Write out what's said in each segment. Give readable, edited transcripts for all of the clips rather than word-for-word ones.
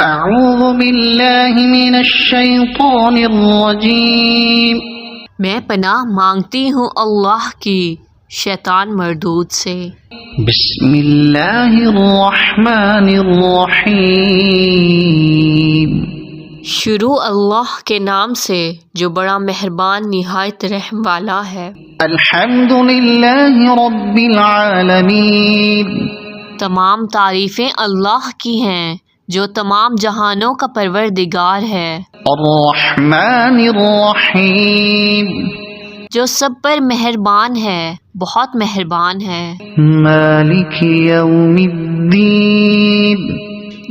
اعوذ باللہ من الشیطان الرجیم، میں پناہ مانگتی ہوں اللہ کی شیطان مردود سے۔ بسم اللہ الرحمن الرحیم، شروع اللہ کے نام سے جو بڑا مہربان نہایت رحم والا ہے۔ الحمد للہ رب العالمین، تمام تعریفیں اللہ کی ہیں جو تمام جہانوں کا پروردگار ہے۔ الرحمن الرحیم، جو سب پر مہربان ہے، بہت مہربان ہے۔ مالک یوم الدین،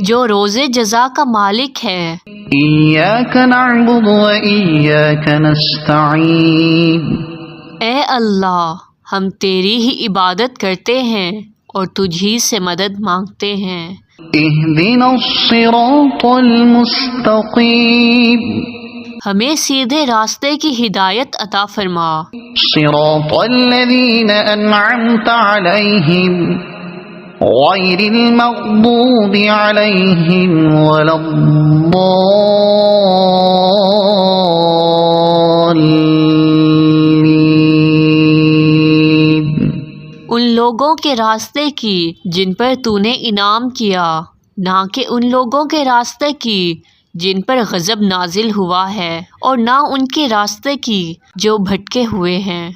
جو روز جزا کا مالک ہے۔ ایاک نعبد و ایاک نستعین، اے اللہ، ہم تیری ہی عبادت کرتے ہیں اور تجھ ہی سے مدد مانگتے ہیں۔ اہدنا الصراط المستقیم، ہمیں سیدھے راستے کی ہدایت عطا فرما۔ صراط الذین انعمت علیہم غیر المغضوب علیہم ولا الضالین، ان لوگوں کے راستے کی جن پر تو نے انعام کیا، نہ کہ ان لوگوں کے راستے کی جن پر غضب نازل ہوا ہے، اور نہ ان کے راستے کی جو بھٹکے ہوئے ہیں۔